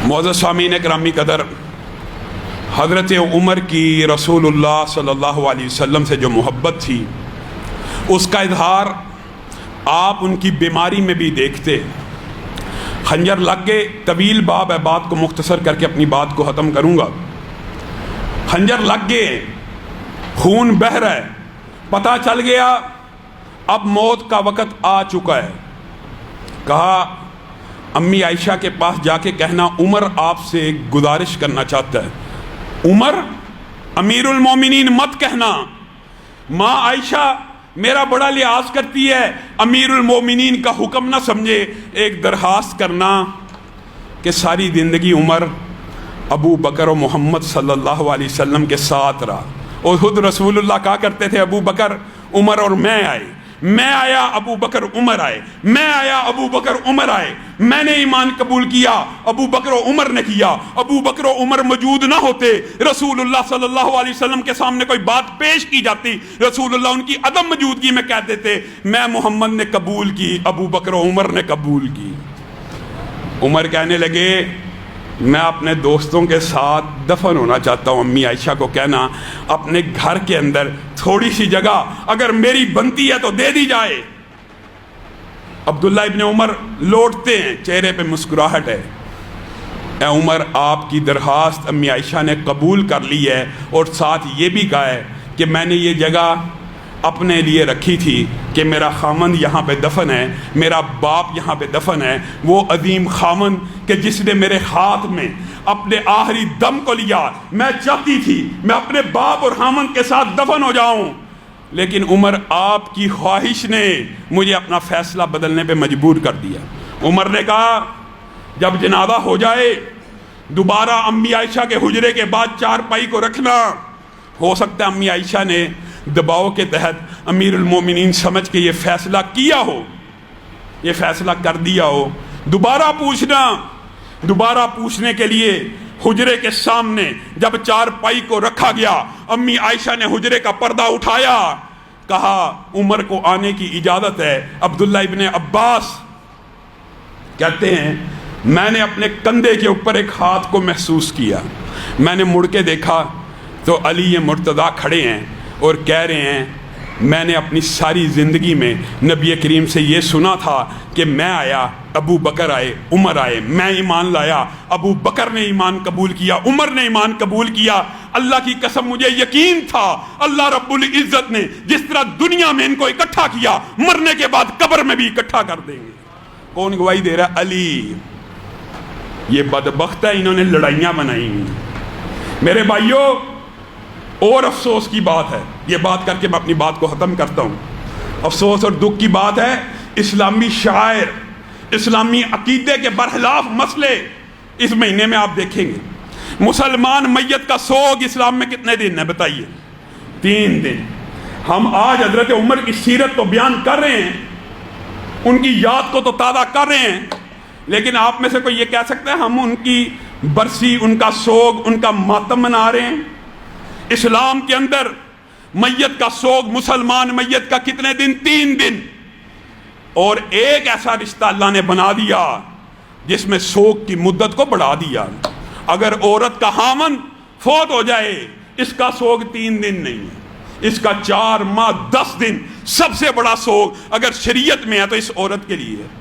معزز سامعین گرامی قدر، حضرت عمر کی رسول اللہ صلی اللہ علیہ وسلم سے جو محبت تھی اس کا اظہار آپ ان کی بیماری میں بھی دیکھتے۔ خنجر لگ گئے، طویل باب ہے، بات کو مختصر کر کے اپنی بات کو ختم کروں گا۔ خنجر لگ گئے، خون بہہ رہا ہے، پتہ چل گیا اب موت کا وقت آ چکا ہے۔ کہا امی عائشہ کے پاس جا کے کہنا عمر آپ سے ایک گزارش کرنا چاہتا ہے۔ عمر امیر المومنین مت کہنا، ماں عائشہ میرا بڑا لحاظ کرتی ہے، امیر المومنین کا حکم نہ سمجھے۔ ایک درخواست کرنا کہ ساری زندگی عمر ابو بکر و محمد صلی اللہ علیہ وسلم کے ساتھ رہا، اور خود رسول اللہ کہا کرتے تھے ابو بکر عمر اور میں آئے، میں آیا ابو بکر عمر آئے، میں آیا ابو بکر عمر آئے، میں نے ایمان قبول کیا، ابو بکر و عمر نے کیا۔ ابو بکر و عمر موجود نہ ہوتے، رسول اللہ صلی اللہ علیہ وسلم کے سامنے کوئی بات پیش کی جاتی، رسول اللہ ان کی عدم موجودگی میں کہہ دیتے میں محمد نے قبول کی، ابو بکر و عمر نے قبول کی۔ عمر کہنے لگے میں اپنے دوستوں کے ساتھ دفن ہونا چاہتا ہوں۔ امی عائشہ کو کہنا اپنے گھر کے اندر تھوڑی سی جگہ اگر میری بنتی ہے تو دے دی جائے۔ عبداللہ ابن عمر لوٹتے ہیں، چہرے پہ مسکراہٹ ہے۔ اے عمر آپ کی درخواست امی عائشہ نے قبول کر لی ہے، اور ساتھ یہ بھی کہا ہے کہ میں نے یہ جگہ اپنے لیے رکھی تھی کہ میرا خامند یہاں پہ دفن ہے، میرا باپ یہاں پہ دفن ہے، وہ عظیم خامند کہ جس نے میرے ہاتھ میں اپنے آخری دم کو لیا۔ میں چاہتی تھی میں اپنے باپ اور خامند کے ساتھ دفن ہو جاؤں، لیکن عمر آپ کی خواہش نے مجھے اپنا فیصلہ بدلنے پہ مجبور کر دیا۔ عمر نے کہا جب جنازہ ہو جائے دوبارہ امی عائشہ کے حجرے کے بعد چارپائی کو رکھنا۔ ہو سکتا ہے امی عائشہ نے دباؤ کے تحت امیر المومنین سمجھ کے یہ فیصلہ کیا ہو، یہ فیصلہ کر دیا ہو۔ دوبارہ پوچھنا، دوبارہ پوچھنے کے لیے حجرے کے سامنے جب چارپائی کو رکھا گیا، امی عائشہ نے حجرے کا پردہ اٹھایا، کہا عمر کو آنے کی اجازت ہے۔ عبداللہ ابن عباس کہتے ہیں میں نے اپنے کندھے کے اوپر ایک ہاتھ کو محسوس کیا، میں نے مڑ کے دیکھا تو علی مرتضیٰ کھڑے ہیں اور کہہ رہے ہیں میں نے اپنی ساری زندگی میں نبی کریم سے یہ سنا تھا کہ میں آیا، ابو بکر آئے، عمر آئے، میں ایمان لایا، ابو بکر نے ایمان قبول کیا، عمر نے ایمان قبول کیا۔ اللہ کی قسم مجھے یقین تھا اللہ رب العزت نے جس طرح دنیا میں ان کو اکٹھا کیا مرنے کے بعد قبر میں بھی اکٹھا کر دیں گے۔ کون گواہی دے رہا ہے؟ علی۔ یہ بدبخت ہے، انہوں نے لڑائیاں بنائی۔ میرے بھائیوں اور افسوس کی بات ہے، یہ بات کر کے میں اپنی بات کو ختم کرتا ہوں۔ افسوس اور دکھ کی بات ہے اسلامی شاعر، اسلامی عقیدے کے برخلاف مسئلے اس مہینے میں آپ دیکھیں گے۔ مسلمان میت کا سوگ اسلام میں کتنے دن ہے بتائیے؟ 3 دن۔ ہم آج حضرت عمر کی سیرت تو بیان کر رہے ہیں، ان کی یاد کو تو تازہ کر رہے ہیں، لیکن آپ میں سے کوئی یہ کہہ سکتا ہے ہم ان کی برسی، ان کا سوگ، ان کا ماتم منا رہے ہیں؟ اسلام کے اندر میت کا سوگ، مسلمان میت کا کتنے دن؟ 3 دن۔ اور ایک ایسا رشتہ اللہ نے بنا دیا جس میں سوگ کی مدت کو بڑھا دیا۔ اگر عورت کا خامند فوت ہو جائے اس کا سوگ 3 دن نہیں ہے، اس کا 4 ماہ 10 دن سب سے بڑا سوگ اگر شریعت میں ہے تو اس عورت کے لیے ہے۔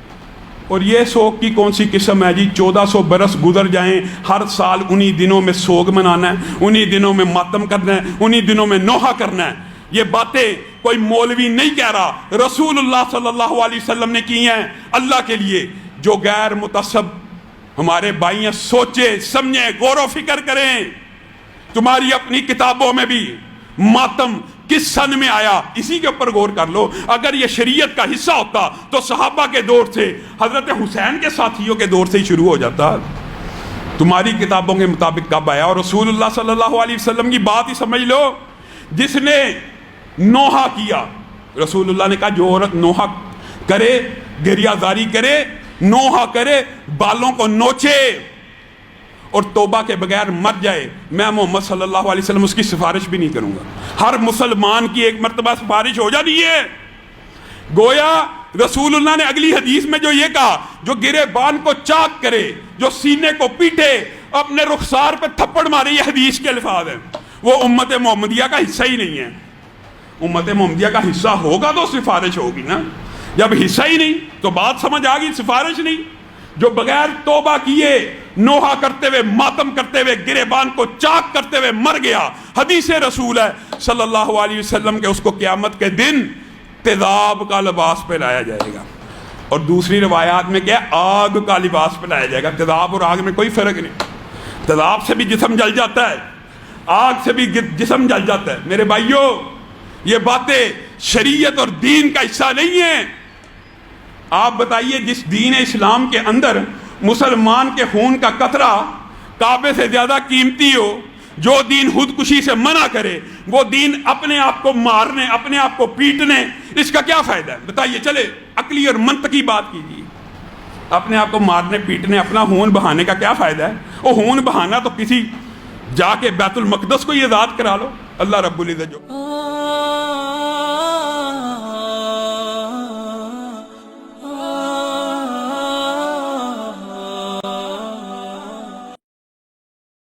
اور یہ سوگ کی کون سی قسم ہے جی؟ 1400 برس گزر جائیں، ہر سال انہی دنوں میں سوگ منانا ہے، انہی دنوں میں ماتم کرنا ہے، انہی دنوں میں نوحہ کرنا ہے۔ یہ باتیں کوئی مولوی نہیں کہہ رہا، رسول اللہ صلی اللہ علیہ وسلم نے کی ہیں اللہ کے لیے۔ جو غیر متعصب ہمارے بھائی ہیں سوچے سمجھیں، غور و فکر کریں، تمہاری اپنی کتابوں میں بھی ماتم کس سن میں آیا اسی کے اوپر غور کر لو۔ اگر یہ شریعت کا حصہ ہوتا تو صحابہ کے دور سے، حضرت حسین کے ساتھیوں کے دور سے ہی شروع ہو جاتا۔ تمہاری کتابوں کے مطابق کب آیا؟ اور رسول اللہ صلی اللہ علیہ وسلم کی بات ہی سمجھ لو، جس نے نوحہ کیا، رسول اللہ نے کہا جو عورت نوحہ کرے، گریہ زاری کرے، نوحہ کرے، بالوں کو نوچے اور توبہ کے بغیر مر جائے، میں محمد صلی اللہ علیہ وسلم اس کی سفارش بھی نہیں کروں گا۔ ہر مسلمان کی ایک مرتبہ سفارش ہو جاتی ہے۔ گویا رسول اللہ نے اگلی حدیث میں جو یہ کہا، جو گرے بان کو چاک کرے، جو سینے کو پیٹے، اپنے رخسار پہ تھپڑ مارے، یہ حدیث کے الفاظ ہیں، وہ امت محمدیہ کا حصہ ہی نہیں ہے۔ امت محمدیہ کا حصہ ہوگا تو سفارش ہوگی نا، جب حصہ ہی نہیں تو بات سمجھ آ گئی، سفارش نہیں۔ جو بغیر توبہ کیے نوحہ کرتے ہوئے، ماتم کرتے ہوئے، گریبان کو چاک کرتے ہوئے مر گیا، حدیث رسول ہے صلی اللہ علیہ وسلم کہ اس کو قیامت کے دن تیزاب کا لباس پہنایا جائے گا۔ اور دوسری روایات میں کیا، آگ کا لباس پہنایا جائے گا۔ تیزاب اور آگ میں کوئی فرق نہیں، تیزاب سے بھی جسم جل جاتا ہے، آگ سے بھی جسم جل جاتا ہے۔ میرے بھائیوں، یہ باتیں شریعت اور دین کا حصہ نہیں ہیں۔ آپ بتائیے، جس دین اسلام کے اندر مسلمان کے خون کا قطرہ کعبے سے زیادہ قیمتی ہو، جو دین خودکشی سے منع کرے، وہ دین اپنے آپ کو مارنے، اپنے آپ کو پیٹنے، اس کا کیا فائدہ ہے؟ بتائیے، چلے عقلی اور منطقی بات کیجیے، اپنے آپ کو مارنے پیٹنے، اپنا خون بہانے کا کیا فائدہ ہے؟ وہ خون بہانا تو کسی جا کے بیت المقدس کو ہی آزاد کرا لو۔ اللہ رب العزت جو